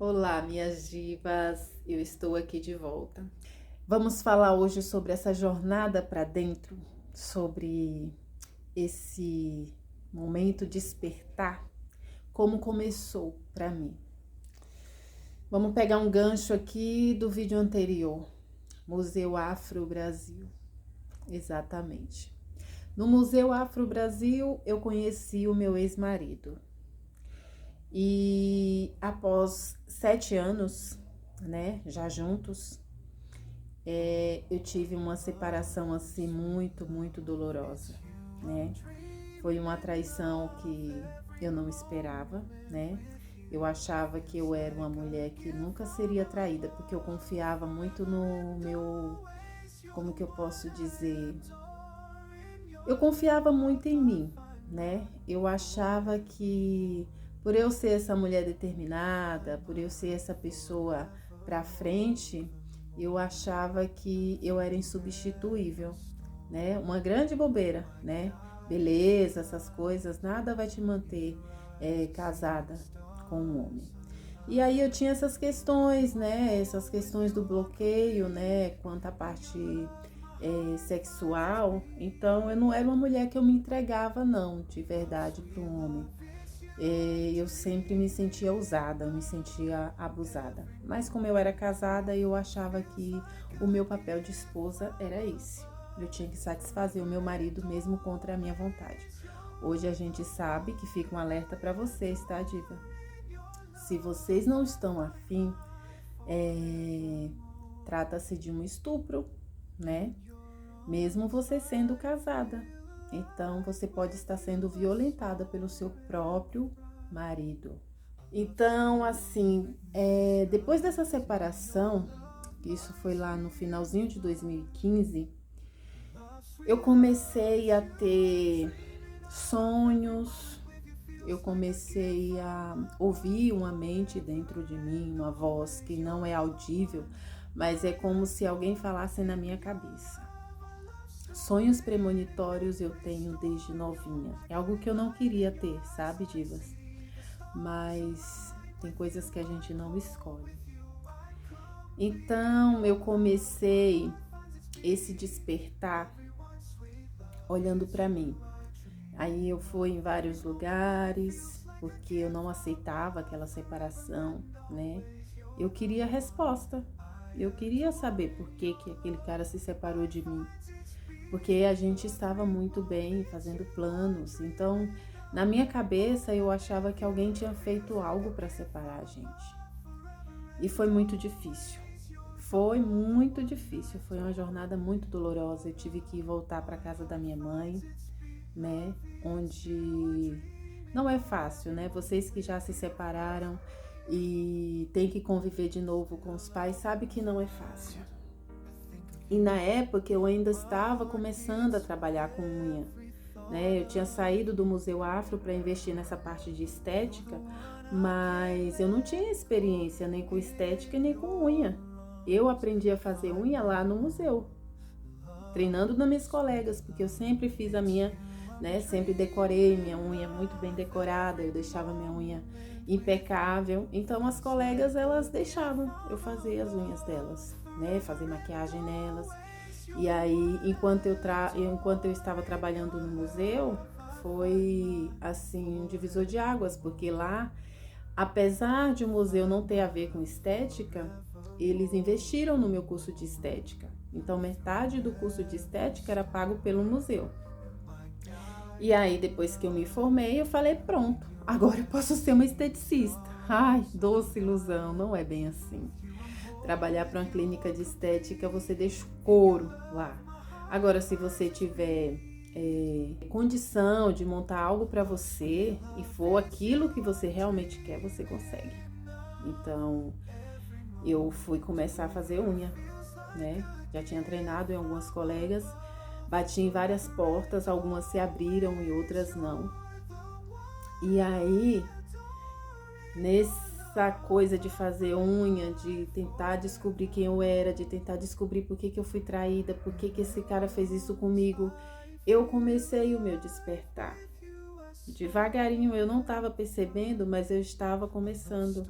Olá, minhas divas, eu estou aqui de volta. Vamos falar hoje sobre essa jornada para dentro, sobre esse momento despertar, como começou para mim. Vamos pegar um gancho aqui do vídeo anterior, Museu Afro Brasil. Exatamente. No Museu Afro Brasil, eu conheci o meu ex-marido. E após 7 anos, né, já juntos, eu tive uma separação assim muito dolorosa, né? Foi uma traição que eu não esperava, né? Eu achava que eu era uma mulher que nunca seria traída, porque eu confiava muito no meu, como que eu posso dizer? Eu confiava muito em mim, né? Eu achava que por eu ser essa mulher determinada, por eu ser essa pessoa pra frente, eu achava que eu era insubstituível, né? Uma grande bobeira, né? Beleza, essas coisas, nada vai te manter casada com um homem. E aí eu tinha essas questões, né? Essas questões do bloqueio, né? Quanto à parte sexual. Então eu não era uma mulher que eu me entregava, não, de verdade, para um homem. Eu sempre me sentia usada, eu me sentia abusada. Mas como eu era casada, eu achava que o meu papel de esposa era esse. Eu tinha que satisfazer o meu marido mesmo contra a minha vontade. Hoje a gente sabe que fica um alerta para vocês, tá, diva? Se vocês não estão afim, trata-se de um estupro, né? Mesmo você sendo casada. Então, você pode estar sendo violentada pelo seu próprio marido. Então, assim, depois dessa separação, isso foi lá no finalzinho de 2015, eu comecei a ter sonhos, eu comecei a ouvir uma mente dentro de mim, uma voz que não é audível, mas é como se alguém falasse na minha cabeça. Sonhos premonitórios eu tenho desde novinha. É algo que eu não queria ter, sabe, divas? Mas tem coisas que a gente não escolhe. Então eu comecei esse despertar olhando para mim. Aí eu fui em vários lugares, porque eu não aceitava aquela separação, né? Eu queria resposta. Eu queria saber por que aquele cara se separou de mim. Porque a gente estava muito bem, fazendo planos. Então, na minha cabeça, eu achava que alguém tinha feito algo para separar a gente. E foi muito difícil. Foi muito difícil. Foi uma jornada muito dolorosa. Eu tive que voltar para casa da minha mãe, né? Onde não é fácil, né? Vocês que já se separaram e tem que conviver de novo com os pais, sabe que não é fácil. E na época eu ainda estava começando a trabalhar com unha, né? Eu tinha saído do Museu Afro para investir nessa parte de estética, mas eu não tinha experiência nem com estética nem com unha. Eu aprendi a fazer unha lá no museu, treinando nas minhas colegas, porque eu sempre fiz a minha, né? Sempre decorei minha unha muito bem decorada, eu deixava minha unha impecável. Então as colegas, elas deixavam eu fazer as unhas delas, né? Fazer maquiagem nelas. E aí, enquanto eu estava trabalhando no museu, foi assim um divisor de águas, porque lá, apesar de o museu não ter a ver com estética, eles investiram no meu curso de estética. Então, metade do curso de estética era pago pelo museu. E aí, depois que eu me formei, eu falei, pronto, agora eu posso ser uma esteticista. Ai, doce ilusão, não é bem assim. Trabalhar para uma clínica de estética, você deixa o couro lá. Agora, se você tiver condição de montar algo para você e for aquilo que você realmente quer, você consegue. Então, eu fui começar a fazer unha, né? Já tinha treinado em algumas colegas, bati em várias portas, algumas se abriram e outras não. E aí, nessa coisa de fazer unha, de tentar descobrir quem eu era, de tentar descobrir por que eu fui traída, por que esse cara fez isso comigo, eu comecei o meu despertar. Devagarinho, eu não estava percebendo, mas eu estava começando.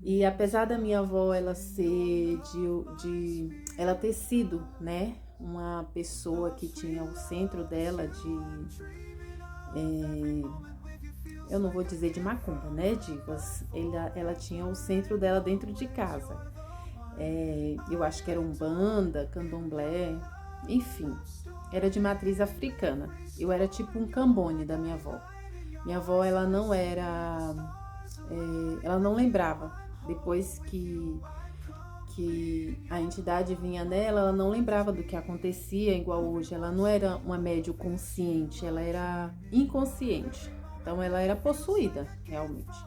E apesar da minha avó ela ser ela ter sido, né, uma pessoa que tinha o centro dela eu não vou dizer de macumba, né, divas, ela tinha o centro dela dentro de casa. Eu acho que era umbanda, candomblé, enfim, era de matriz africana. Eu era tipo um cambone da minha avó. Minha avó, ela não era, ela não lembrava. Depois que a entidade vinha nela, ela não lembrava do que acontecia, igual hoje. Ela não era uma médium consciente, ela era inconsciente. Então, ela era possuída, realmente.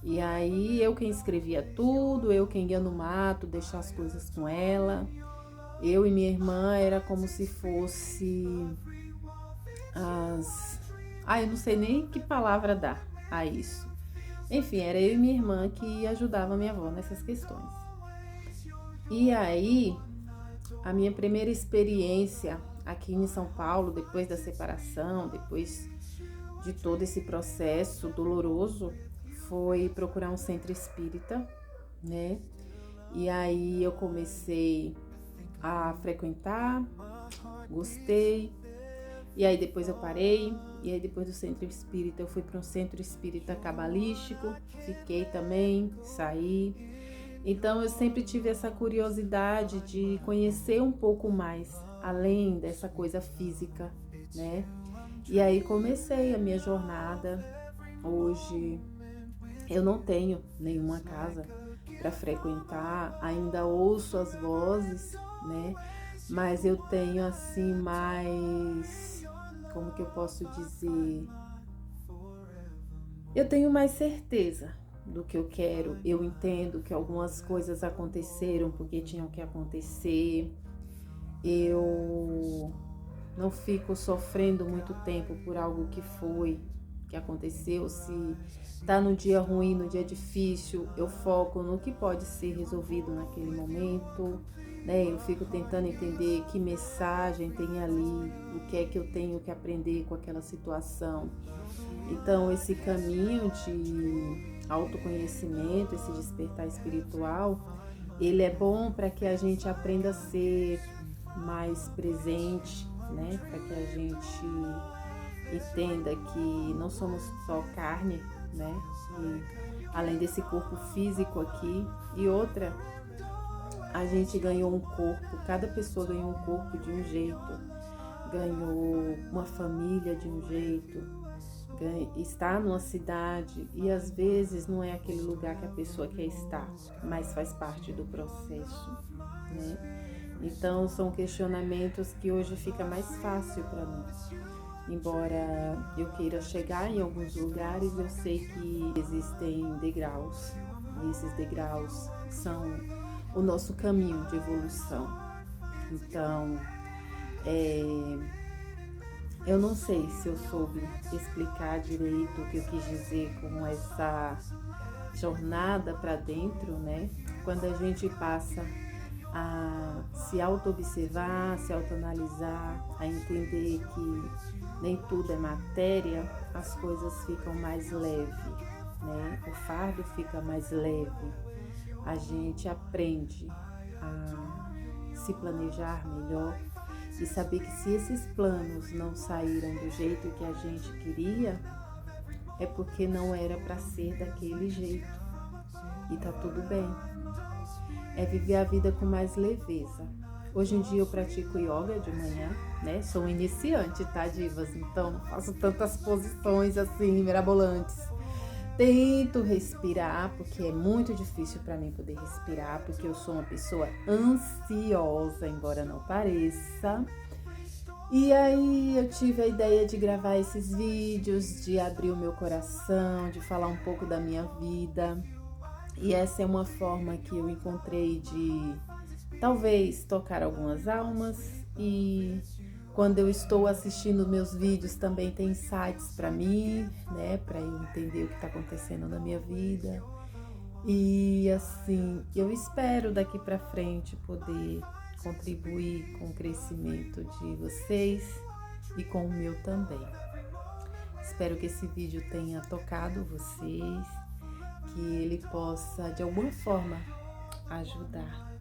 E aí, eu quem escrevia tudo, eu quem ia no mato, deixar as coisas com ela. Eu e minha irmã era como se fosse as... eu não sei nem que palavra dar a isso. Enfim, era eu e minha irmã que ajudava a minha avó nessas questões. E aí, a minha primeira experiência aqui em São Paulo, depois da separação, depois de todo esse processo doloroso, foi procurar um centro espírita, né? E aí eu comecei a frequentar, gostei, e aí depois eu parei, e aí depois do centro espírita eu fui para um centro espírita cabalístico, fiquei também, saí. Então eu sempre tive essa curiosidade de conhecer um pouco mais, além dessa coisa física, né? E aí comecei a minha jornada. Hoje eu não tenho nenhuma casa para frequentar, ainda ouço as vozes, né? Mas eu tenho assim mais, como que eu posso dizer? Eu tenho mais certeza do que eu quero. Eu entendo que algumas coisas aconteceram porque tinham que acontecer. Eu não fico sofrendo muito tempo por algo que aconteceu. Se tá no dia ruim, no dia difícil, eu foco no que pode ser resolvido naquele momento, né? Eu fico tentando entender que mensagem tem ali, o que é que eu tenho que aprender com aquela situação. Então, esse caminho de autoconhecimento, esse despertar espiritual, ele é bom para que a gente aprenda a ser mais presente, né? Para que a gente entenda que não somos só carne, né? E além desse corpo físico aqui, e outra, a gente ganhou um corpo, cada pessoa ganhou um corpo de um jeito, ganhou uma família de um jeito, está numa cidade e às vezes não é aquele lugar que a pessoa quer estar, mas faz parte do processo, né? Então são questionamentos que hoje fica mais fácil para mim. Embora eu queira chegar em alguns lugares, eu sei que existem degraus e esses degraus são o nosso caminho de evolução. Então, eu não sei se eu soube explicar direito o que eu quis dizer com essa jornada para dentro, né? Quando a gente passa a se auto-observar, se auto-analisar, a entender que nem tudo é matéria, as coisas ficam mais leves, né? O fardo fica mais leve. A gente aprende a se planejar melhor e saber que se esses planos não saíram do jeito que a gente queria, é porque não era para ser daquele jeito. E tá tudo bem. É viver a vida com mais leveza. Hoje em dia eu pratico yoga de manhã, né? Sou iniciante, tá, divas? Então não faço tantas posições assim, mirabolantes. Tento respirar, porque é muito difícil para mim poder respirar, porque eu sou uma pessoa ansiosa, embora não pareça. E aí eu tive a ideia de gravar esses vídeos, de abrir o meu coração, de falar um pouco da minha vida. E essa é uma forma que eu encontrei de talvez tocar algumas almas, e quando eu estou assistindo meus vídeos também tem insights para mim, né, para eu entender o que está acontecendo na minha vida. E assim, eu espero daqui para frente poder contribuir com o crescimento de vocês e com o meu também. Espero que esse vídeo tenha tocado vocês, que ele possa, de alguma forma, ajudar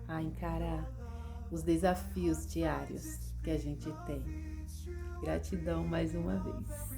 a encarar os desafios diários que a gente tem. Gratidão mais uma vez.